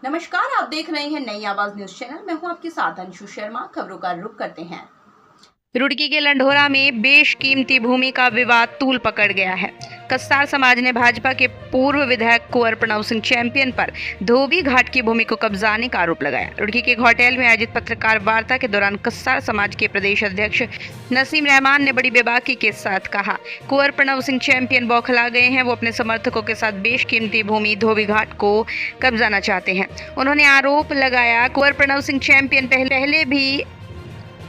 नमस्कार, आप देख रहे हैं नई आवाज न्यूज चैनल। मैं हूं आपके साथ अंशु शर्मा। खबरों का रुख करते हैं। रुड़की के लंढोरा में बेशकीमती भूमि का विवाद तूल पकड़ गया है। कस्तार समाज ने भाजपा के पूर्व विधायक कुंवर प्रणव सिंह चैंपियन पर धोबी घाट की भूमि को कब्जाने का आरोप लगाया। रुड़की के एक होटल में आयोजित पत्रकार वार्ता के दौरान कस्तार समाज के प्रदेश अध्यक्ष नसीम रहमान ने बड़ी बेबाकी के साथ कहा, कुंवर प्रणव सिंह चैंपियन बौखला गए हैं। वो अपने समर्थकों के साथ बेशकीमती भूमि धोबी घाट को कब्जाना चाहते हैं। उन्होंने आरोप लगाया, कुंवर प्रणव सिंह चैंपियन पहले भी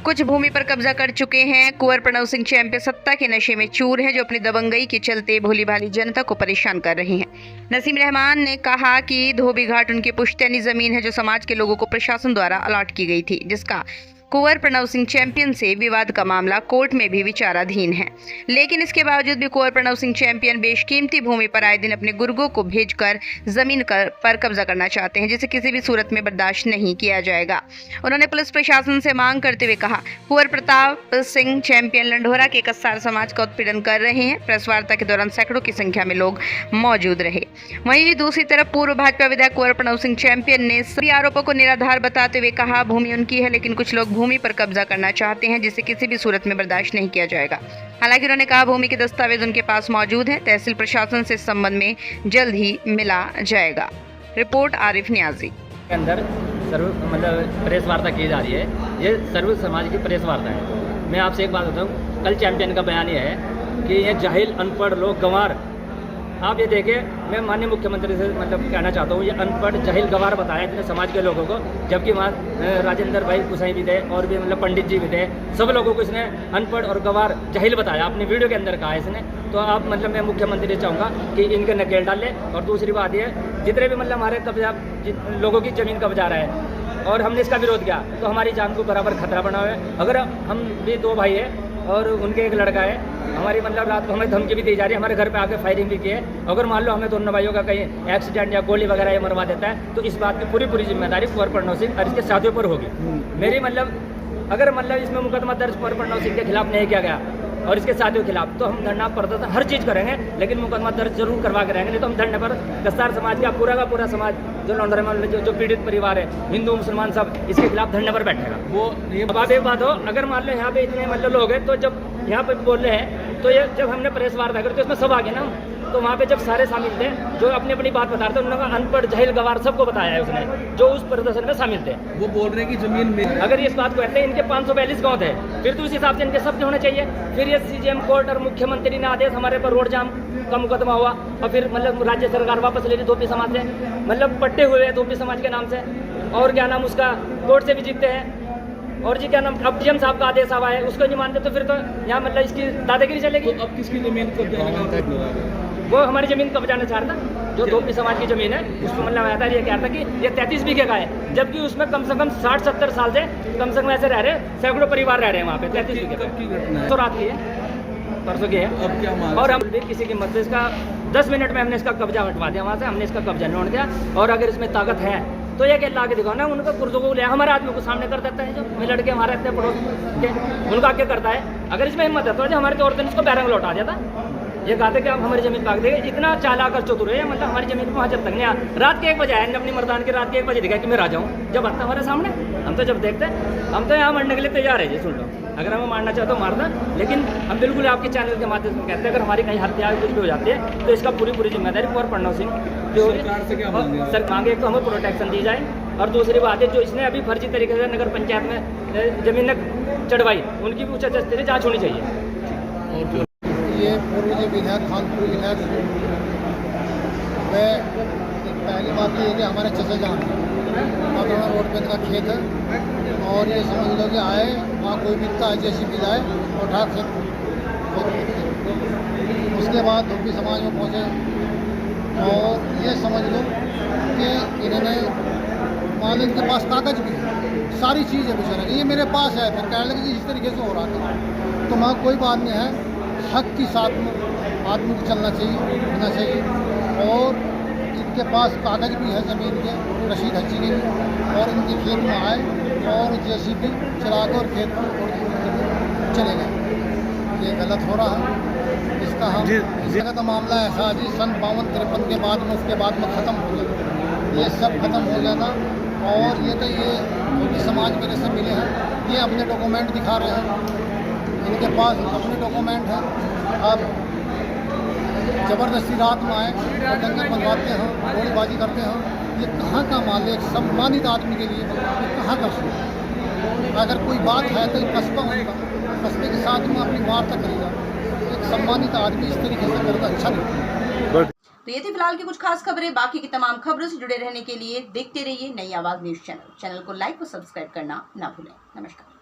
कुछ भूमि पर कब्जा कर चुके हैं। कुंवर प्रणव सिंह चैंपियन सत्ता के नशे में चूर हैं, जो अपनी दबंगई के चलते भोली भाली जनता को परेशान कर रहे हैं। नसीम रहमान ने कहा कि धोबी घाट उनकी पुश्तैनी जमीन है, जो समाज के लोगों को प्रशासन द्वारा अलॉट की गई थी, जिसका कुंवर प्रणव सिंह चैंपियन से विवाद का मामला कोर्ट में भी विचाराधीन है। लेकिन इसके बावजूद भी कुंवर प्रणव सिंह चैंपियन बेशकीमती भूमि पर आए दिन अपने गुर्गों को भेजकर जमीन पर कब्जा करना चाहते हैं, जिसे किसी भी सूरत में बर्दाश्त नहीं किया जाएगा। उन्होंने पुलिस प्रशासन से मांग करते हुए कहा, कुंवर प्रताप सिंह चैंपियन लंढोरा के कस्तार समाज का उत्पीड़न कर रहे हैं। प्रेस वार्ता के दौरान सैकड़ों की संख्या में लोग मौजूद रहे। वहीं दूसरी तरफ पूर्व भाजपा विधायक कुंवर प्रणव सिंह चैंपियन ने सभी आरोपों को निराधार बताते हुए कहा, भूमि उनकी है, लेकिन कुछ लोग भूमि पर कब्जा करना चाहते हैं, जिसे किसी भी सूरत में बर्दाश्त नहीं किया जाएगा। हालांकि उन्होंने कहा, भूमि के दस्तावेज उनके पास मौजूद हैं। तहसील प्रशासन से इस संबंध में जल्द ही मिला जाएगा। रिपोर्ट आरिफ नियाजी। के अंदर प्रेस वार्ता की जा रही है। ये सर्व समाज की प्रेस वार्ता है। मैं आपसे एक बात बताऊं, कल चैंपियन का बयान ये है कि ये जाहिल अनपढ़ लोग गंवार, आप ये देखिए, मैं माननीय मुख्यमंत्री से कहना चाहता हूँ, ये अनपढ़ जाहिल गंवार बताया इतने समाज के लोगों को, जबकि वहाँ राजेंद्र भाई गुसाई भी थे और भी पंडित जी भी थे। सब लोगों को इसने अनपढ़ और गंवार जाहिल बताया, अपनी वीडियो के अंदर कहा है इसने। तो आप मैं मुख्यमंत्री से चाहूँगा कि इनके नकेल डाल ले। और दूसरी बात ये, जितने भी हमारे कब्जा लोगों की ज़मीन कब्जा रहा है और हमने इसका विरोध किया, तो हमारी जान को बराबर खतरा बना हुआ है। अगर हम भी 2 भाई है और उनके एक लड़का है, हमारी रात को हमें धमकी भी दी जा रही है, हमारे घर पे आके फायरिंग भी की है। अगर मान लो हमें दोनों भाइयों का कहीं एक्सीडेंट या गोली वगैरह ये मरवा देता है, तो इस बात की पूरी जिम्मेदारी कुंवर प्रणव सिंह और इसके साथियों पर होगी। मेरी अगर इसमें मुकदमा दर्ज कुंवर प्रणव सिंह के खिलाफ नहीं किया गया और इसके साथियों के खिलाफ, तो हम धरना प्रदर्शन हर चीज़ करेंगे, लेकिन मुकदमा दर्ज जरूर करवा के रहेंगे। नहीं तो हम धरने पर कस्तार समाज का पूरा समाज जो लंढोरा में जो पीड़ित परिवार है, हिंदू मुसलमान सब, इसके खिलाफ धरने पर बैठेगा। वो अब आप एक बात हो, अगर मान लो यहाँ पे इतने लोग हैं, तो जब यहाँ पे बोल रहे हैं, तो ये जब हमने प्रेस वार्ता करी तो इसमें सब आ गए ना। तो वहाँ पे जब सारे शामिल थे, जो अपनी बात बता रहे थे, उन्होंने अनपढ़ जाहिल गवार सबको बताया है उसने, जो उस प्रदर्शन में शामिल थे। वो बोल रहे हैं कि जमीन में, अगर इस बात को कहते हैं, इनके 542 गाँव थे, फिर तो उस हिसाब से इनके शब्द होने चाहिए। फिर ये CJM कोर्ट और मुख्यमंत्री ने आदेश, हमारे पर रोड जाम का मुकदमा हुआ, और फिर राज्य सरकार वापस ले ली धोबी समाज से, पट्टे हुए धोबी समाज के नाम से। और क्या नाम उसका, कोर्ट से भी जीतते हैं। और जी क्या नाम, अब DM साहब का आदेश आवा है, उसको नहीं मानते, तो फिर तो यहाँ इसकी दादागिरी चलेगी। तो अब किसकी जमीन कब्जा? वो हमारी जमीन कब्जाना चाह रहा था, जो धोबी समाज की जमीन है, उसको आया था, ये कह रहा था कि ये 33 बीघे का है, जबकि उसमें कम से कम 60-70 साल से कम से कम ऐसे रह रहे, सैकड़ों परिवार रह रहे हैं वहाँ पे। 33 बीघे तो रात की है, परसों की है। अब क्या और हम किसी की मदद, इसका 10 मिनट में हमने इसका कब्जा हटवा दिया वहाँ से, हमने इसका कब्जा नहीं दिया। और अगर इसमें ताकत है तो ये ला के दिखाओ ना, उनका गुर्दों को ले हमारे आदमी को सामने कर देता है, जो लड़के हमारे रहते हैं पड़ोस के, उनका क्या करता है। अगर इसमें हिम्मत है तो जो हमारे औरतों ने इसको बैरंग लौटा दिया था, ये कहते कि आप हमारी जमीन भाग देंगे। इतना चालाक और चतुर है, हमारी जमीन को वहाँ जब तक नहीं आया, रात के 1 बजे आया, अपनी मर्दान के रात के 1 बजे दिखाया कि मैं आ जाऊँ, जब आता हमारे सामने, हम तो जब देखते हैं, हम तो यहाँ मरने के लिए तैयार है जी। सुन लो, अगर हमें मारना चाहे तो मारना, लेकिन हम बिल्कुल आपके चैनल के माध्यम से कहते हैं, अगर हमारी कहीं हत्या कुछ भी हो जाती है, तो इसका पूरी जिम्मेदारी कुंवर प्रणव सिंह जो सर मांगे। एक तो हमें प्रोटेक्शन दी जाए, और दूसरी बात है, जो इसने अभी फर्जी तरीके से नगर पंचायत में जमीन चढ़वाई, उनकी भी उच्च स्तरीय जाँच होनी चाहिए। ये पूर्व विधायक खानपुर विधायक, मैं पहली बात ये है कि हमारे चचा जान माधोरा रोड पे इनका खेत है, और ये समझ लो कि आए वहाँ कोई मिलता है, जैसी भी जाए और ढाक से उसके बाद धोबी समाज में पहुँचे, और ये समझ लो कि इन्होंने मालिक के पास कागज भी है, सारी चीज़ है बेचारा, ये मेरे पास है। फिर कहने लगे कि इस तरीके से हो रहा था, तो वहाँ कोई बात नहीं है, हक के साथ में आदमी को चलना चाहिए, होना चाहिए। और इनके पास कागज भी है ज़मीन के, रसीद हच्ची गई, और इनके खेत में आए और JCB चला कर और खेत में चले गए। ये गलत हो रहा है, इसका हम इसका तो मामला ऐसा जी सन 52-53 के बाद में, उसके बाद में ख़त्म हो गया। ये सब खत्म हो गया था। और ये तो ये जो भी समाज मेरे से मिले हैं, ये अपने डॉक्यूमेंट दिखा रहे हैं, इनके पास अपने डॉक्यूमेंट हैं। अब ज़बरदस्ती रात में आए, दंगल बनवाते हैं, गोलीबाजी करते हैं। ये कहाँ का माल है? एक सम्मानित आदमी के लिए ये कहाँ का सुन? अगर कोई बात है तो कस्बा होगा, कस्बे के साथ में अपनी वार्ता करेगा। एक सम्मानित आदमी इस तरीके से करता अच्छा नहीं। तो ये थी फिलहाल की कुछ खास खबरें। बाकी की तमाम खबरों से जुड़े रहने के लिए देखते रहिए नई आवाज़ न्यूज़ चैनल को लाइक और सब्सक्राइब करना ना भूलें। नमस्कार।